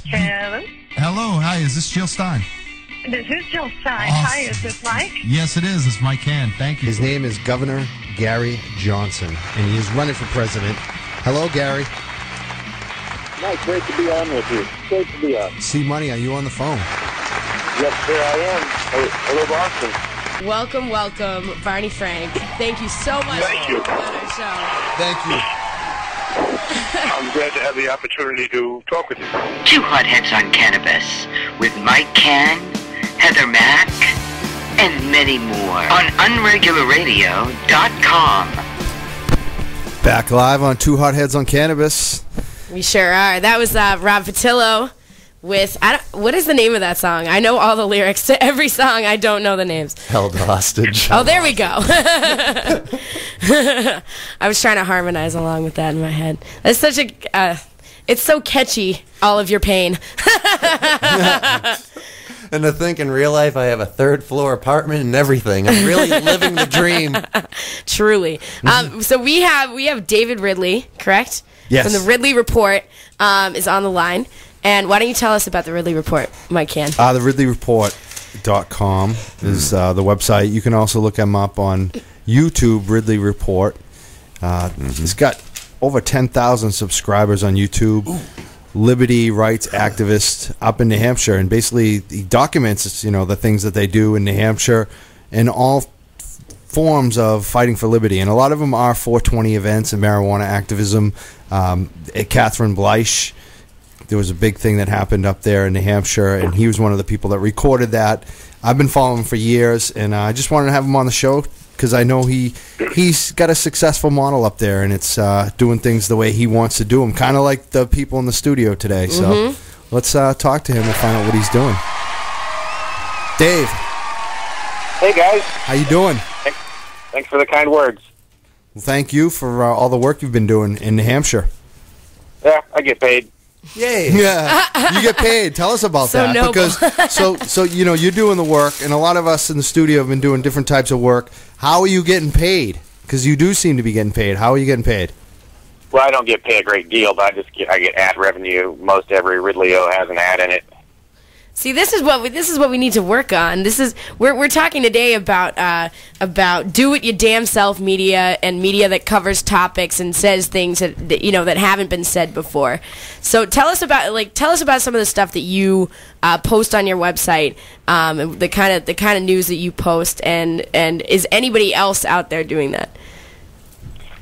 Hello. Hello, hi, is this Jill Stein? This is Jill Stein. Awesome. Hi, is this Mike? Yes, it is. It's Mike Cann. Thank you. His name is Governor Gary Johnson, and he is running for president. Hello, Gary. Mike, great to be on with you. Great to be on. C Money, are you on the phone? Yes, sir, I am. Hello, Boston. Welcome, Barney Frank. Thank you so much Thank you. for being on our show. Thank you. I'm glad to have the opportunity to talk with you. Two Hotheads on Cannabis with Mike Cann, Heather Mack, and many more on unregularradio.com. Back live on Two Hotheads on Cannabis. We sure are. That was Rob Potylo with, what is the name of that song? I know all the lyrics to every song. I don't know the names. Held hostage. Oh, there we go. I was trying to harmonize along with that in my head. That's such a, it's so catchy, All of Your Pain. And to think in real life I have a third-floor apartment and everything. I'm really living the dream. Truly. So we have David Ridley, correct? Yes. From the Ridley Report is on the line. And why don't you tell us about the Ridley Report, Mike Cann? The RidleyReport.com is the website. You can also look him up on YouTube, Ridley Report. He's got over 10,000 subscribers on YouTube. Ooh. Liberty rights activist up in New Hampshire, and basically he documents, the things that they do in New Hampshire and all forms of fighting for liberty. And a lot of them are 420 events and marijuana activism. At Catherine Bleich, there was a big thing that happened up there in New Hampshire, and he was one of the people that recorded that. I've been following him for years, and I just wanted to have him on the show because I know he's got a successful model up there, and it's doing things the way he wants to do them, kind of like the people in the studio today. So let's talk to him and find out what he's doing. Dave. Hey, guys. How you doing? Thanks for the kind words. Well, thank you for all the work you've been doing in New Hampshire. Yeah, I get paid. Yay! Yeah, you get paid. Tell us about So that, noble. because so you're doing the work, and a lot of us in the studio have been doing different types of work. How are you getting paid? Because you do seem to be getting paid. How are you getting paid? Well, I don't get paid a great deal, but I get ad revenue. Most every Ridley-O has an ad in it. See, this is what we need to work on. We're talking today about do it your damn self media and media that covers topics and says things that that haven't been said before. So tell us about some of the stuff that you post on your website, the kind of news that you post, and is anybody else out there doing that?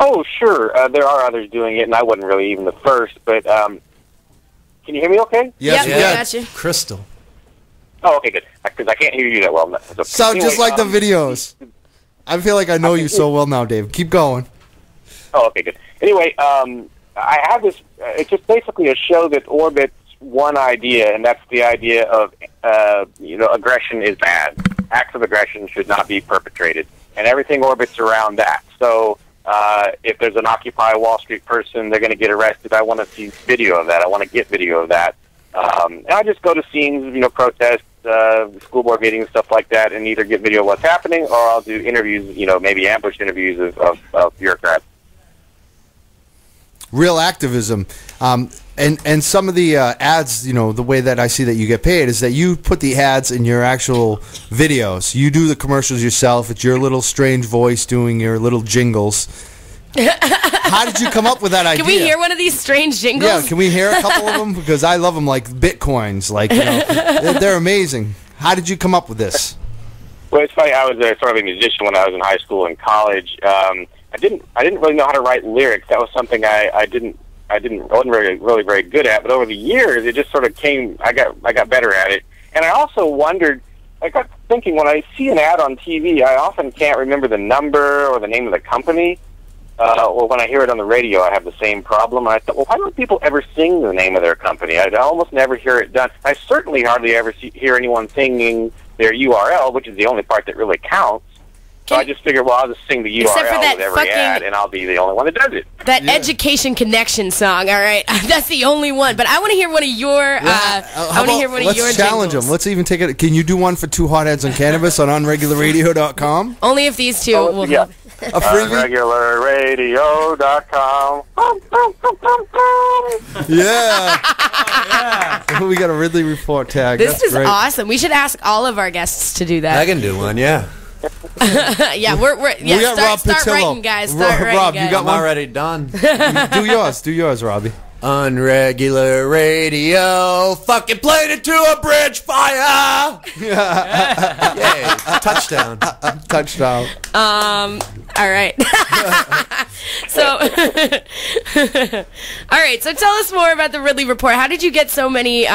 Oh, sure. There are others doing it, and I wasn't really even the first. But can you hear me? Okay? Yes, yep, yeah. Got you. Crystal. Oh, okay, good. Because I can't hear you that well. So, Sound just like the videos. I feel like I know you so well now, Dave. Keep going. Oh, okay, good. Anyway, I have this. It's just basically a show that orbits one idea, and that's the idea of aggression is bad. Acts of aggression should not be perpetrated, and everything orbits around that. So, if there's an Occupy Wall Street person, they're going to get arrested. I want to see video of that. I want to get video of that. And I just go to scenes, protests, school board meetings, stuff like that, and either get video of what's happening, or I'll do interviews, maybe ambush interviews of bureaucrats. Real activism. And some of the ads, the way that I see that you get paid is that you put the ads in your actual videos. You do the commercials yourself. It's your little strange voice doing your little jingles. How did you come up with that idea? Can we hear one of these strange jingles? Yeah, can we hear a couple of them? Because I love them like bitcoins. Like, they're amazing. How did you come up with this? Well, it's funny. I was sort of a musician when I was in high school and college. I didn't really know how to write lyrics. That was something I wasn't really very good at. But over the years, it just sort of came. I got better at it. And I also wondered. I got thinking, when I see an ad on TV, I often can't remember the number or the name of the company. Or when I hear it on the radio, I have the same problem. And I thought, well, why don't people ever sing the name of their company? I almost never hear it done. I certainly hardly ever hear anyone singing their URL, which is the only part that really counts. So I just figured, well, I'll just sing the URL with every ad, and I'll be the only one that does it. That Education Connection song, all right? That's the only one. But I want to hear one of your. Let's challenge jingles. them. Let's even take it. Can you do one for Two Hotheads on Cannabis on unregularradio.com? Only if these two will yeah. have. A freebie? Regularradio.com. Yeah. We got a Ridley Report tag. This That's is great. awesome. We should ask all of our guests to do I that. can do one, yeah. Yeah, we're We got Rob start Potylo. writing, guys. Start writing, Rob, you guys. got I'm one? already done. Do yours, Robbie. Unregular radio, fucking played it to a bridge fire. Yay, touchdown. Touchdown. All right. So, all right. So, tell us more about the Ridley Report. How did you get so many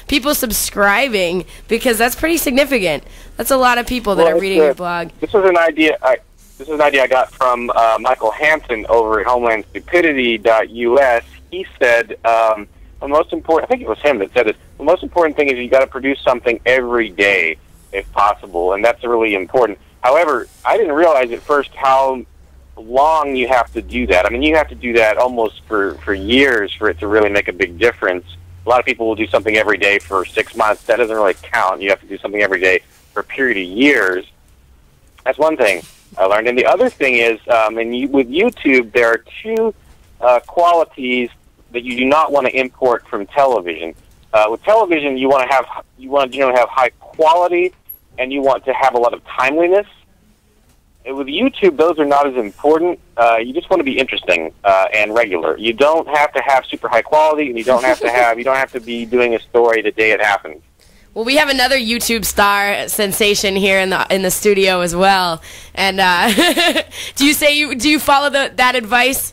people subscribing? Because that's pretty significant. That's a lot of people that are reading your blog. This was an idea. This is an idea I got from Michael Hansen over at HomelandStupidity.us. He said the most important. I think it was him that said it. The most important thing is you got to produce something every day, if possible, and that's really important. However, I didn't realize at first how long you have to do that. I mean, you have to do that almost for years for it to really make a big difference. A lot of people will do something every day for 6 months. That doesn't really count. You have to do something every day for a period of years. That's one thing I learned. And the other thing is, with YouTube, there are two qualities that you do not want to import from television. With television, you want to have high quality, and you want to have a lot of timeliness. And with YouTube, those are not as important. You just want to be interesting and regular. You don't have to have super high quality, and you don't have to be doing a story the day it happens. Well, we have another YouTube star sensation here in the studio as well. And do you follow that advice?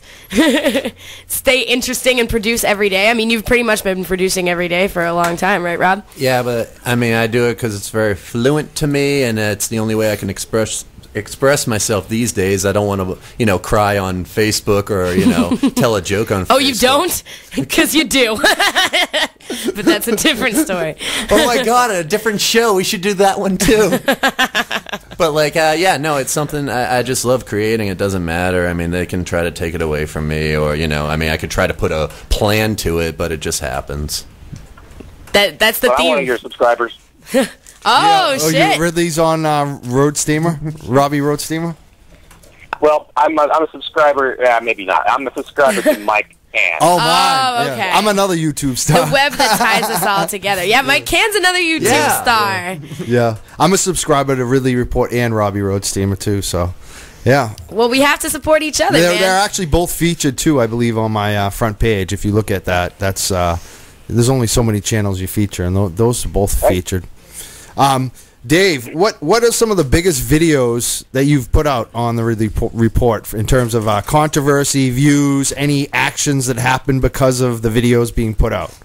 Stay interesting and produce every day. I mean, you've pretty much been producing every day for a long time, right, Rob? Yeah, but I mean, I do it because it's very fluent to me, and it's the only way I can express myself these days. I don't want to, cry on Facebook or, tell a joke on Facebook. Oh, you don't? Because you do. But that's a different story. Oh, my God, a different show. We should do that one, too. But, it's something I just love creating. It doesn't matter. I mean, they can try to take it away from me or, I could try to put a plan to it, but it just happens. That's the theme. I'm one of your subscribers. Oh, shit. Ridley's on Road Steamer? Robbie Road Steamer? Well, I'm a subscriber. Maybe not. I'm a subscriber to Mike Cann. Oh, mine. Okay. Yeah. I'm another YouTube star. The web that ties us all together. Yeah, Mike Cann's another YouTube star. Yeah. I'm a subscriber to Ridley Report and Robbie Road Steamer, too, so... Yeah. Well, we have to support each other, man. They're actually both featured, too, I believe, on my front page. If you look at that, that's... there's only so many channels you feature, and those are both featured. Dave, what are some of the biggest videos that you've put out on the Ridley Report in terms of controversy, views, any actions that happened because of the videos being put out?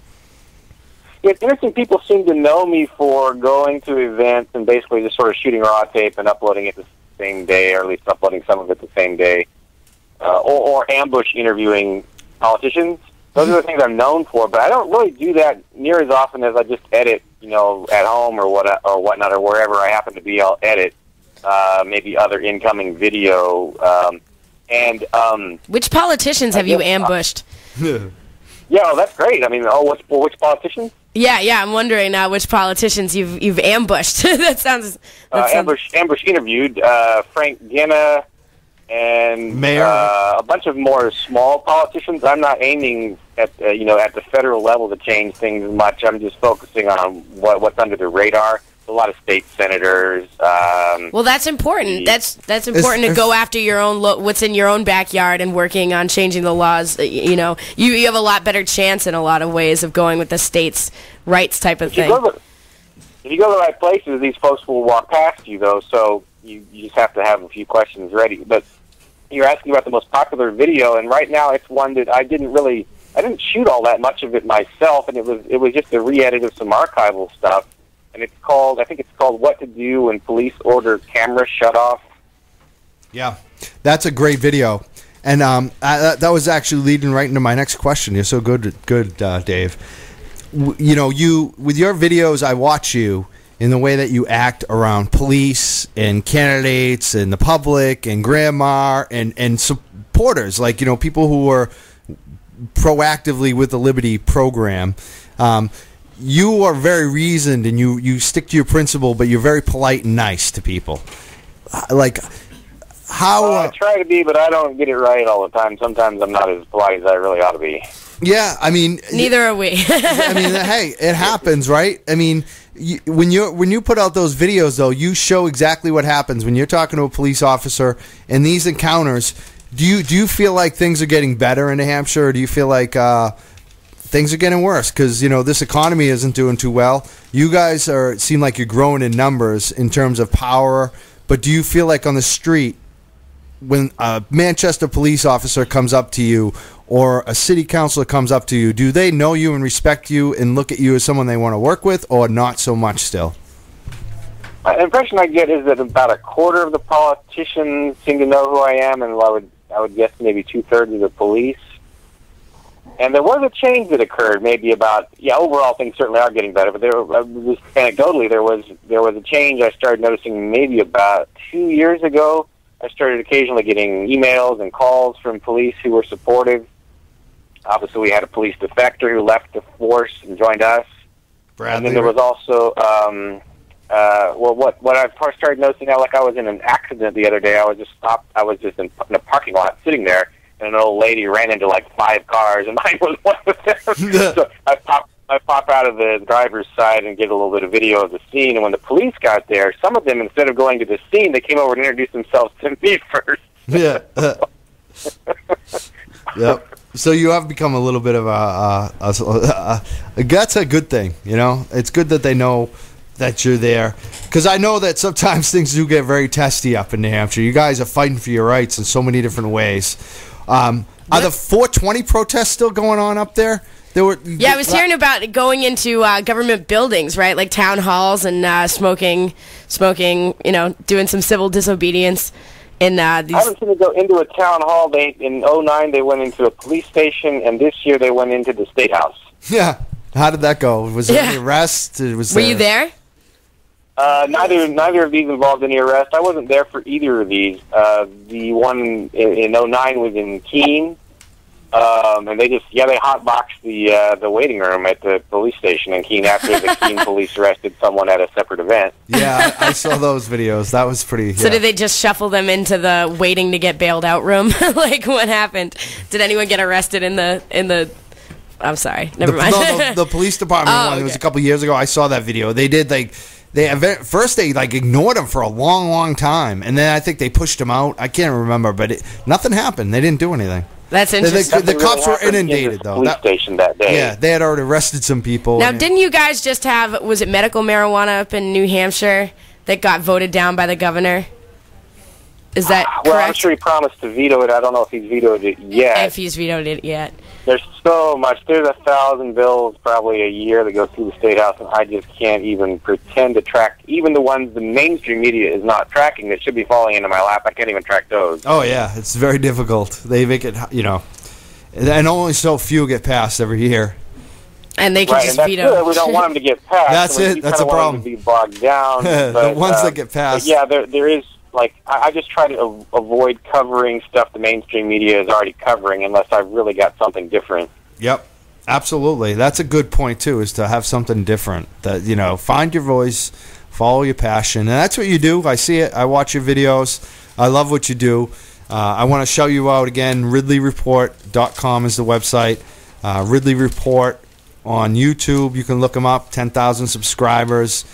It's interesting. People seem to know me for going to events and basically just sort of shooting raw tape and uploading it the same day, or at least uploading some of it the same day, or ambush interviewing politicians. Those are the things I'm known for, but I don't really do that near as often as I just edit, at home or whatnot, or wherever I happen to be. I'll edit maybe other incoming video. Which politicians have you ambushed? Yeah, well, that's great. I mean, which politicians? Yeah. I'm wondering which politicians you've ambushed. that sounds. Ambush interviewed Frank Genna. And Mayor. A bunch of more small politicians. I'm not aiming at at the federal level to change things much. I'm just focusing on what's under the radar. A lot of state senators. Well, that's important. That's important to go after your own what's in your own backyard and working on changing the laws. You have a lot better chance in a lot of ways of going with the states' rights type of thing. If you go to the right places, these folks will walk past you, though. So you just have to have a few questions ready. But you're asking about the most popular video, and right now it's one that I didn't shoot all that much of it myself, and it was just a re-edit of some archival stuff, and I think it's called "What to Do When Police Order Camera Shut Off." Yeah, that's a great video, and that was actually leading right into my next question. You're so good, Dave. With your videos, I watch you in the way that you act around police and candidates and the public and grandma and supporters, like, people who are proactively with the Liberty program. You are very reasoned and you stick to your principle, but you're very polite and nice to people. Like, how... I try to be, but I don't get it right all the time. Sometimes I'm not as polite as I really ought to be. Yeah, I mean, Neither are we. I mean, hey, it happens, right? I mean, when you put out those videos, though, you show exactly what happens when you're talking to a police officer in these encounters. Do you feel like things are getting better in New Hampshire, or do you feel like things are getting worse? Because this economy isn't doing too well. You guys seem like you're growing in numbers in terms of power, but do you feel like on the street, when a Manchester police officer comes up to you or a city councilor comes up to you, do they know you and respect you and look at you as someone they want to work with, or not so much still? The impression I get is that about a quarter of the politicians seem to know who I am, and I would guess maybe 2/3 of the police. And there was a change that occurred, maybe overall things certainly are getting better, but just anecdotally, there was a change I started noticing maybe about 2 years ago. I started occasionally getting emails and calls from police who were supportive. Obviously, we had a police defector who left the force and joined us. Bradley. And then there was also, what I first started noticing, like I was in an accident the other day. I was just in a parking lot sitting there, and an old lady ran into like 5 cars, and mine was one of them. So I pop out of the driver's side and get a little bit of video of the scene. And when the police got there, some of them, instead of going to the scene, they came over and introduced themselves to me first. Yeah. Yep. So you have become a little bit of that's a good thing, It's good that they know that you're there, because I know that sometimes things do get very testy up in New Hampshire. You guys are fighting for your rights in so many different ways. Are the 420 protests still going on up there? I was hearing about going into government buildings, right, like town halls, and smoking, doing some civil disobedience. I haven't seen it go into a town hall. In 2009 they went into a police station, and this year they went into the State House. Yeah. How did that go? Was there any arrest? Were you there? Neither of these involved any arrest. I wasn't there for either of these. The one in 2009 was in Cann, and they hotboxed the waiting room at the police station in Cann after the Cann police arrested someone at a separate event. Yeah, I saw those videos. That was pretty. So did they just shuffle them into the waiting to get bailed out room? Like, what happened? Did anyone get arrested in the? I'm sorry, never mind. No, the police department one. Okay. It was a couple years ago. I saw that video. They did first they ignored him for a long time, and then I think they pushed him out. I can't remember, but nothing happened. They didn't do anything. That's interesting. The cops were inundated, though. Police station that day. Yeah, they had already arrested some people. Now, didn't you guys just have, was it medical marijuana up in New Hampshire that got voted down by the governor? Is that correct? Well, I'm sure he promised to veto it. I don't know if he's vetoed it yet. If he's vetoed it yet. There's so much. There's 1,000 bills probably a year that go through the State House, and I just can't even pretend to track even the ones the mainstream media is not tracking that should be falling into my lap. I can't even track those. Oh, yeah. It's very difficult. They make it, and only so few get passed every year. And they can just veto. Good. We don't want them to get passed. That's it. That's a problem. To be bogged down. The ones that get passed. Yeah, there is. I just try to avoid covering stuff the mainstream media is already covering unless I've really got something different. Yep, absolutely. That's a good point, too, is to have something different. That, find your voice, follow your passion. And that's what you do. I see it. I watch your videos. I love what you do. I want to shout you out again. RidleyReport.com is the website. Ridley Report on YouTube. You can look them up. 10,000 subscribers.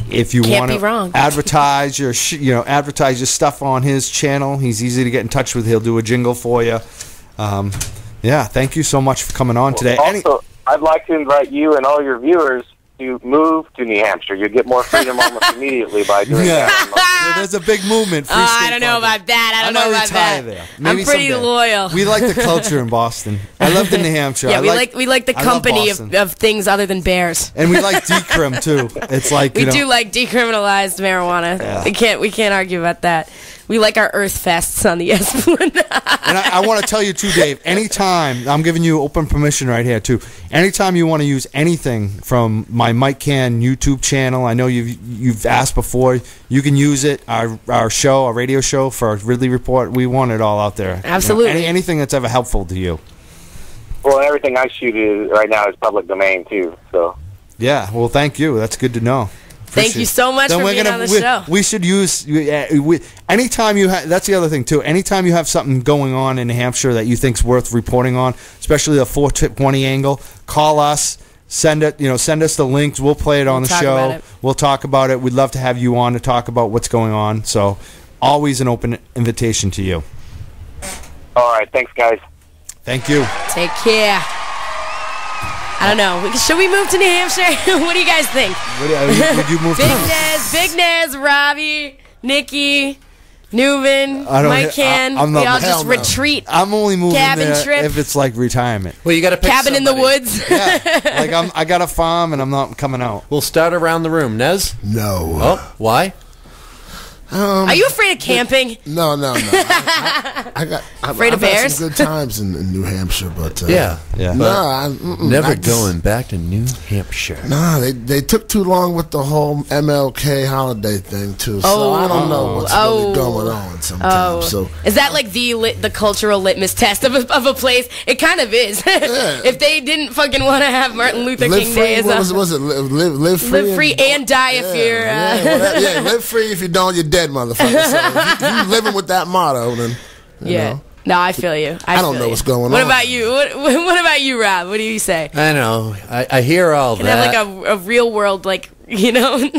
If you want to advertise your advertise your stuff on his channel, he's easy to get in touch with. He'll do a jingle for you. Thank you so much for coming on today. Also, I'd like to invite you and all your viewers to move to New Hampshire. You get more freedom almost immediately by doing that. There's a big movement. I don't know about that. I don't know about that. I'm pretty loyal. We like the culture in Boston. I lived in New Hampshire. Yeah, we like the company of things other than bears. And we like decrim too. It's like we do like decriminalized marijuana. Yeah. We can't argue about that. We like our Earth Fests on the Esplanade. And I want to tell you too, Dave, anytime, I'm giving you open permission right here too, anytime you want to use anything from my Mike Cann YouTube channel, I know you've asked before, you can use it, our radio show for Ridley Report, we want it all out there. Absolutely. Anything that's ever helpful to you. Well, everything I shoot right now is public domain too, so. Yeah, well, thank you. That's good to know. Thank you so much for being on the show. We should use anytime you have. That's the other thing too. Anytime you have something going on in New Hampshire that you think's worth reporting on, especially the 420 angle, call us. Send us the links. We'll play it on the show. We'll talk about it. We'd love to have you on to talk about what's going on. So, always an open invitation to you. All right. Thanks, guys. Thank you. Take care. I don't know. Should we move to New Hampshire? What do you guys think? Would you move Big Nez, Robbie, Nikki, Newman, Mike Cann. We all just retreat. I'm only moving cabin there trip. if it's like retirement. Well, you got to pick cabin somebody. in the woods. Yeah, like I got a farm and I'm not coming out. We'll start around the room. Nez? No. Oh, why? Are you afraid of camping? No. I afraid of bears? Had some good times in New Hampshire, but yeah. Nah, never going back to New Hampshire. Nah, they took too long with the whole MLK holiday thing too. So I don't know what's really going on sometimes. So is that like the cultural litmus test of a place? It kind of is. If they didn't fucking want to have Martin Luther King Day, was it live free and die if you're live free if you don't, you're dead, motherfucker. So if you living with that motto, then you know. No, I feel you. I don't know what's going on. What about you? What about you, Rob? What do you say? I know. I hear all that. Have like a real world, like, you know.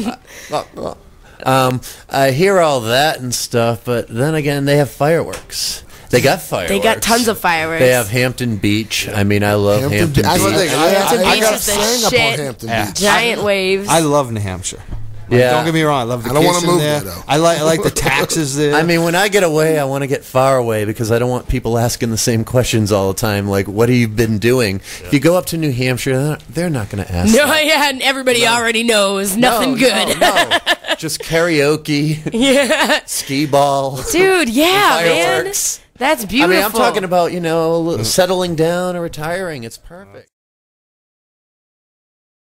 I hear all that and stuff, but then again, they have fireworks. They got fireworks. They got tons of fireworks. They have Hampton Beach. I mean, I love Hampton Beach. Hampton Beach is the shit. Hampton Beach. Giant waves. I love New Hampshire. Like, don't get me wrong. I love vacation. I don't want to move there. though. I like the taxes there. I mean, when I get away, I want to get far away because I don't want people asking the same questions all the time. Like, what have you been doing? If you go up to New Hampshire, they're not going to ask. No, and everybody already knows. Nothing good. No. Just karaoke. Yeah. Skee ball. Dude, yeah, man. Fireworks. That's beautiful. I mean, I'm talking about, settling down or retiring. It's perfect.